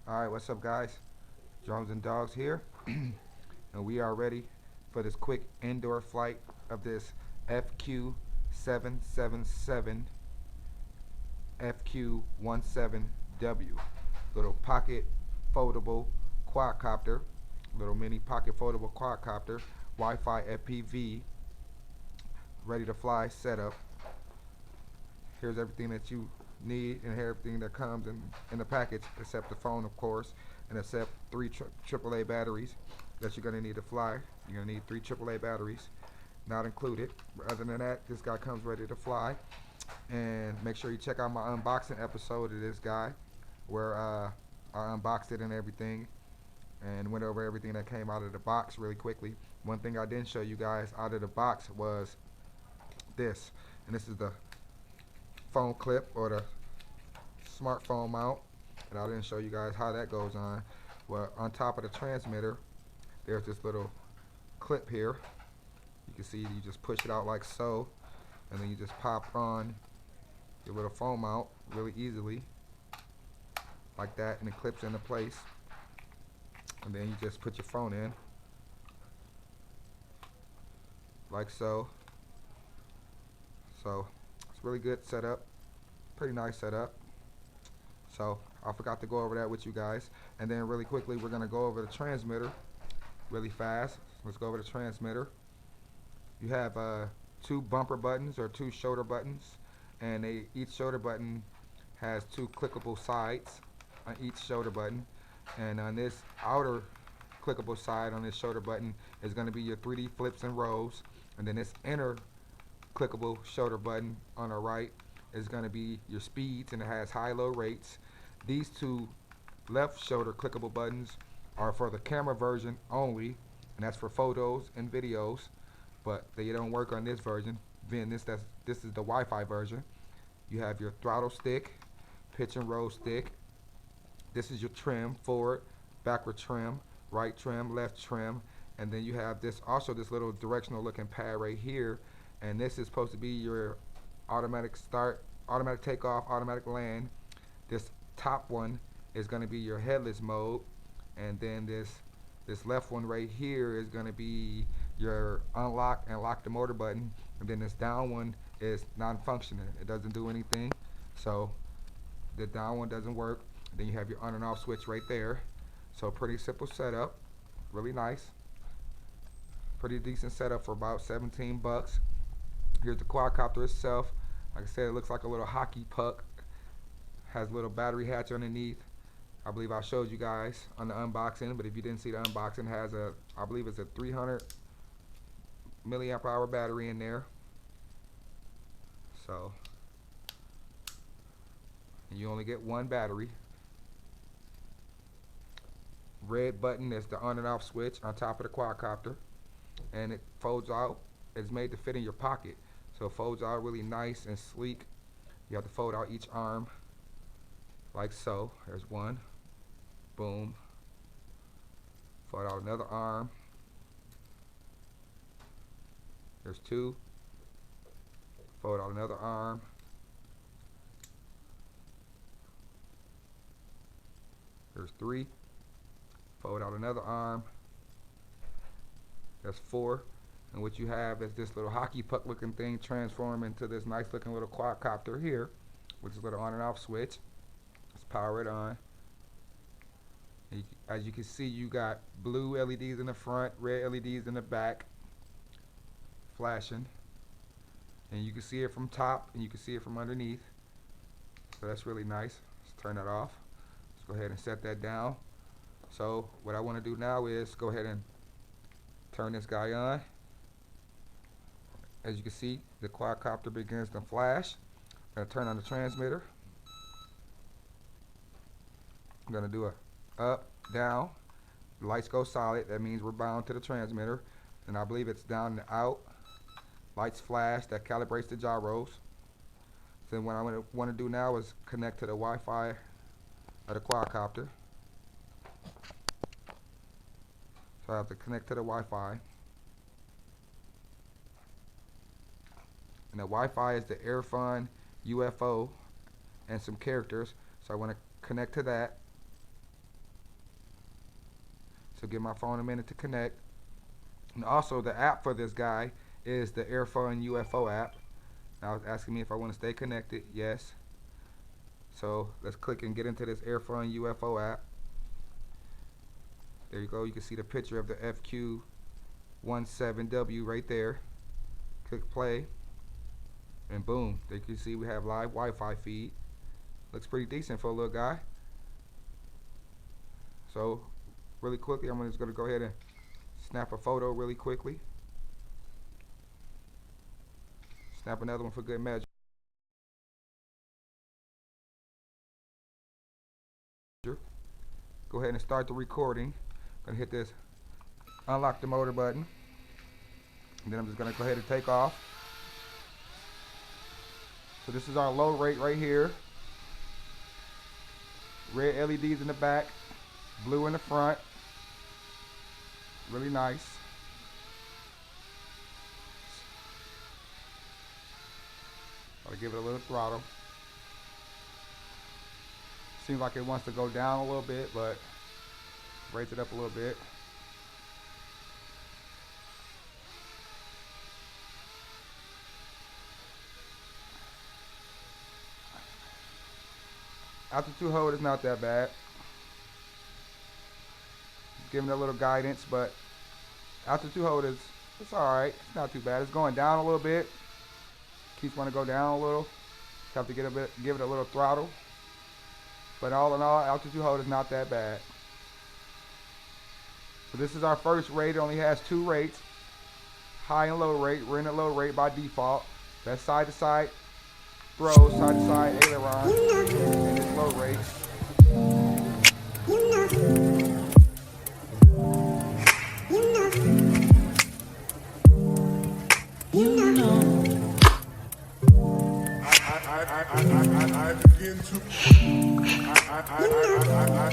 Alright, what's up guys? Drums and Dogs here. And we are ready for this quick indoor flight of this FQ777 FQ17W. Little pocket foldable quadcopter. Little mini pocket foldable quadcopter. Wi-Fi FPV. Ready to fly setup. Here's everything that you need and everything that comes in the package except the phone, of course, and except three AAA batteries that you're going to need to fly. You're going to need three AAA batteries, not included. Other than that, this guy comes ready to fly. And make sure you check out my unboxing episode of this guy where I unboxed it and everything and went over everything that came out of the box really quickly. One thing I didn't show you guys out of the box was this, and this is the phone clip or the smartphone mount, and I didn't show you guys how that goes on. Well, on top of the transmitter there's this little clip here. You can see you just push it out like so, and then you just pop on your little phone mount really easily like that, and it clips into place, and then you just put your phone in like so. So it's really good setup, pretty nice setup. So I forgot to go over that with you guys. And then really quickly we're going to go over the transmitter really fast. Let's go over the transmitter. You have two bumper buttons or two shoulder buttons, and each shoulder button has two clickable sides on each shoulder button. And on this outer clickable side on this shoulder button is going to be your 3D flips and rolls, and then this inner clickable shoulder button on the right is going to be your speeds, and it has high-low rates. These two left shoulder clickable buttons are for the camera version only, and that's for photos and videos, but they don't work on this version. Then this is the Wi-Fi version. You have your throttle stick, pitch and roll stick. This is your trim: forward, backward trim, right trim, left trim, and then you have this little directional looking pad right here, and this is supposed to be your automatic start, automatic takeoff, automatic land. This top one is going to be your headless mode, and then this left one right here is going to be your unlock and lock the motor button, and then this down one is non-functioning. It doesn't do anything, so the down one doesn't work. Then you have your on and off switch right there. So pretty simple setup, really nice, pretty decent setup for about 17 bucks. Here's the quadcopter itself. Like I said, it looks like a little hockey puck. Has a little battery hatch underneath. I believe I showed you guys on the unboxing, but if you didn't see the unboxing, it has I believe it's a 300 milliamp hour battery in there. So, and you only get one battery. Red button is the on and off switch on top of the quadcopter, and it folds out. It's made to fit in your pocket, so it folds out really nice and sleek. You have to fold out each arm like so. There's one, boom. Fold out another arm. There's two. Fold out another arm. There's three. Fold out another arm. There's four. And what you have is this little hockey puck looking thing transform into this nice looking little quadcopter here, which is a little on and off switch. Let's power it on. And as you can see, you got blue LEDs in the front, red LEDs in the back, flashing. And you can see it from top and you can see it from underneath. So that's really nice. Let's turn that off. Let's go ahead and set that down. So what I want to do now is go ahead and turn this guy on. As you can see, the quadcopter begins to flash. I'm going to turn on the transmitter. I'm going to do a up, down. The lights go solid. That means we're bound to the transmitter. And I believe it's down and out. Lights flash. That calibrates the gyros. So what I want to do now is connect to the Wi-Fi of the quadcopter. So I have to connect to the Wi-Fi. And the Wi-Fi is the Airfun UFO and some characters. So I want to connect to that. So give my phone a minute to connect. And also the app for this guy is the Airfun UFO app. Now it's asking me if I want to stay connected. Yes. So let's click and get into this Airfun UFO app. There you go. You can see the picture of the FQ17W right there. Click play. And boom. There you can see we have live Wi-Fi feed. Looks pretty decent for a little guy. So really quickly, I'm just going to go ahead and snap a photo really quickly. Snap another one for good measure. Go ahead and start the recording. I'm going to hit this unlock the motor button. And then I'm just going to go ahead and take off. So this is our load rate right here. Red LEDs in the back, blue in the front. Really nice. I'll give it a little throttle. Seems like it wants to go down a little bit, but raise it up a little bit. Altitude hold is not that bad. Giving it a little guidance, but altitude hold is, it's alright. It's not too bad. It's going down a little bit. Keeps wanting to go down a little. Have to give it a little throttle. But all in all, altitude hold is not that bad. So this is our first rate. It only has 2 rates. High and low rate. We're in the low rate by default. That's side to side throw, side to side aileron. And it's low rate.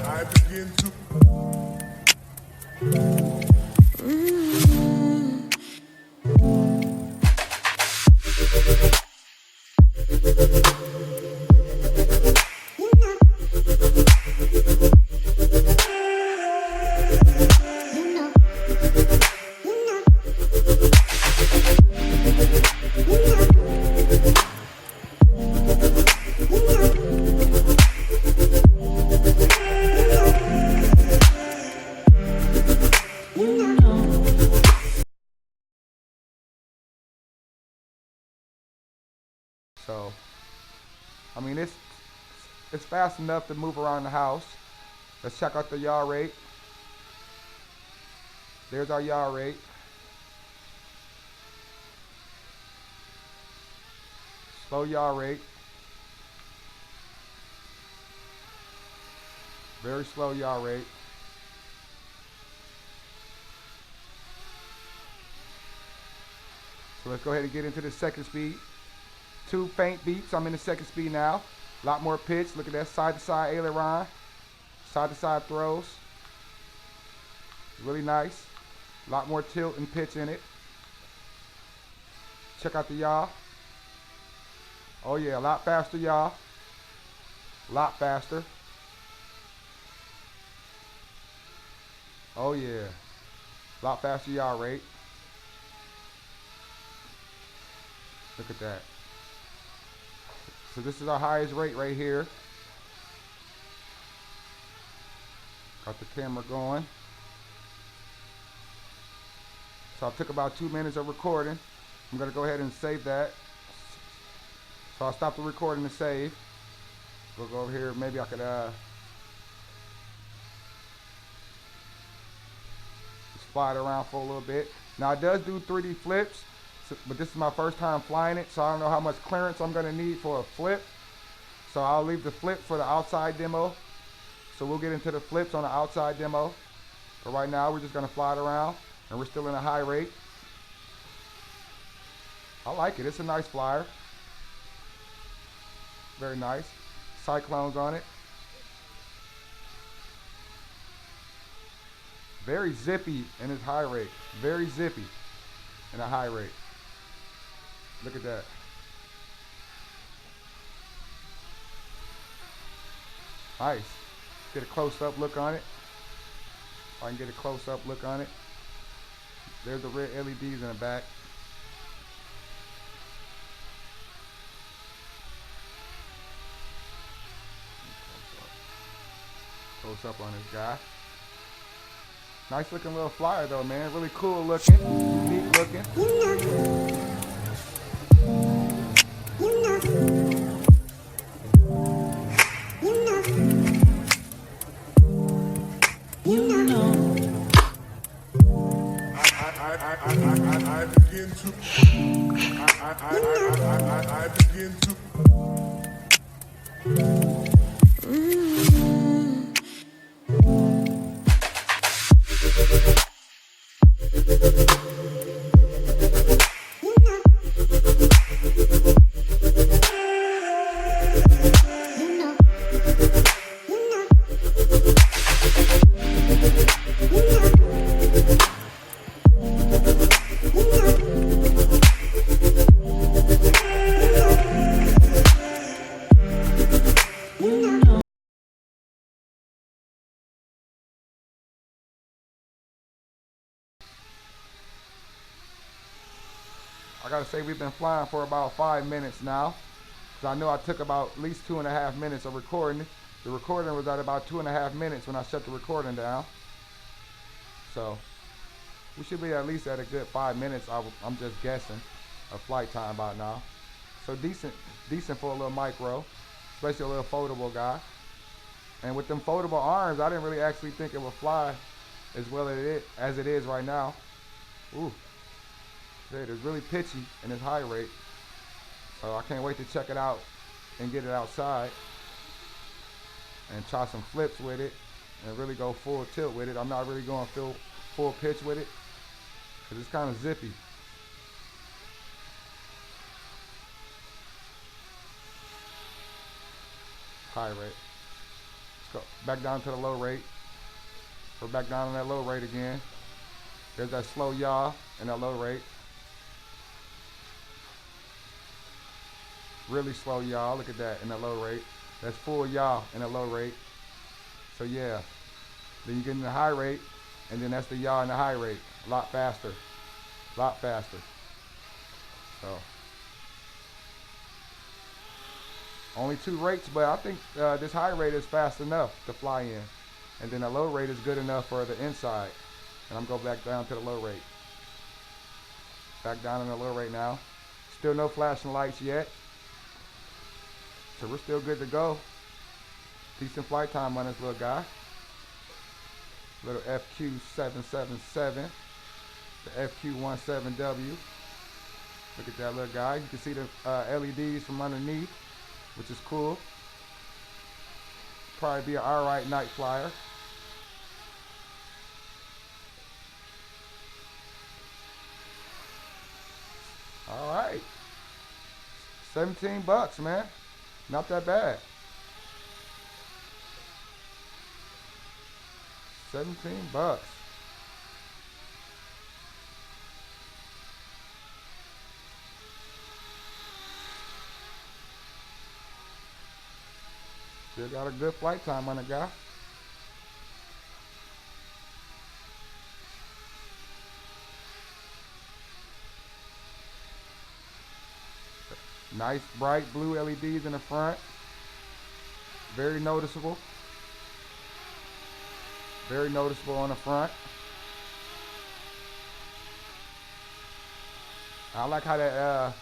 I begin to So, I mean, it's fast enough to move around the house. Let's check out the yaw rate. There's our yaw rate. Slow yaw rate. Very slow yaw rate. So let's go ahead and get into the second speed. 2 faint beats. I'm in the second speed now. A lot more pitch. Look at that side to side aileron. Side to side throws. Really nice. A lot more tilt and pitch in it. Check out the yaw. Oh yeah, a lot faster yaw. A lot faster. Oh yeah. A lot faster yaw rate. Look at that. So this is our highest rate right here. Got the camera going. So I took about 2 minutes of recording. I'm going to go ahead and save that. So I'll stop the recording and save. We'll go over here. Maybe I could just fly it around for a little bit. Now it does do 3D flips. But this is my first time flying it, so I don't know how much clearance I'm going to need for a flip. So I'll leave the flip for the outside demo. So we'll get into the flips on the outside demo. But right now we're just going to fly it around, and we're still in a high rate. I like it. It's a nice flyer. Very nice. Cyclones on it. Very zippy in its high rate. Very zippy in a high rate. Look at that. Nice. Get a close-up look on it. I can get a close-up look on it. There's the red LEDs in the back. Close up on this guy. Nice looking little flyer though, man. Really cool looking, neat looking. I begin to. I begin to. I gotta say we've been flying for about 5 minutes now. Cause I know I took about at least 2.5 minutes of recording. The recording was at about 2.5 minutes when I shut the recording down. So we should be at least at a good 5 minutes. I'm just guessing of flight time about now. So decent for a little micro, especially a little foldable guy. And with them foldable arms, I didn't really actually think it would fly as well as it is right now. Ooh. It is really pitchy in its high rate. So I can't wait to check it out and get it outside and try some flips with it and really go full tilt with it. I'm not really going full pitch with it because it's kind of zippy. High rate. Let's go back down to the low rate. We're back down on that low rate again. There's that slow yaw and that low rate. Really slow yaw, look at that in the low rate. That's full yaw in the low rate. So yeah, then you get in the high rate, and then that's the yaw in the high rate. A lot faster, So only 2 rates, but I think this high rate is fast enough to fly in. And then the low rate is good enough for the inside. And I'm going back down to the low rate. Back down in the low rate now. Still no flashing lights yet. So we're still good to go. Decent flight time on this little guy. Little FQ17W. The FQ17W. Look at that little guy. You can see the LEDs from underneath, which is cool. Probably be an alright night flyer. Alright. $17, man. Not that bad. 17 bucks. Still got a good flight time on the guy. Nice bright blue LEDs in the front. Very noticeable. Very noticeable on the front. I like how that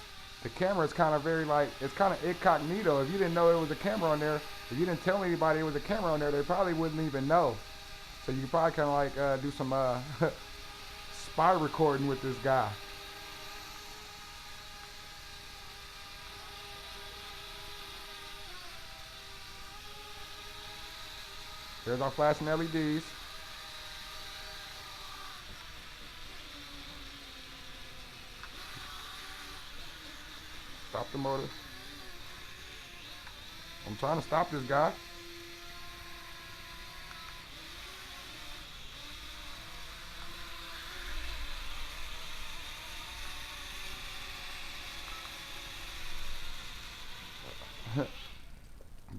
the camera is kind of very like, it's kind of incognito. If you didn't know it was a camera on there, if you didn't tell anybody it was a camera on there, they probably wouldn't even know. So you could probably kind of like do some spy recording with this guy. There's our flashing LEDs. Stop the motor. I'm trying to stop this guy.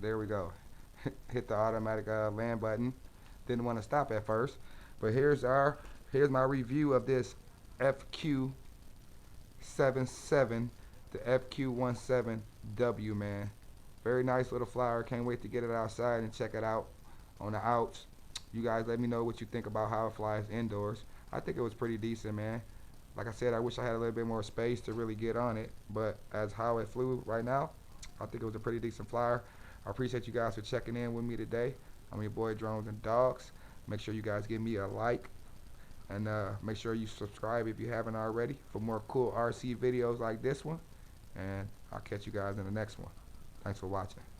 There we go. Hit the automatic land button. Didn't want to stop at first. But here's my review of this FQ77, the FQ17W, man. Very nice little flyer. Can't wait to get it outside and check it out on the outs. You guys let me know what you think about how it flies indoors. I think it was pretty decent, man. Like I said, I wish I had a little bit more space to really get on it, but as how it flew right now, I think it was a pretty decent flyer. I appreciate you guys for checking in with me today. I'm your boy Drones and Dogs. Make sure you guys give me a like, and make sure you subscribe if you haven't already for more cool RC videos like this one. And I'll catch you guys in the next one. Thanks for watching.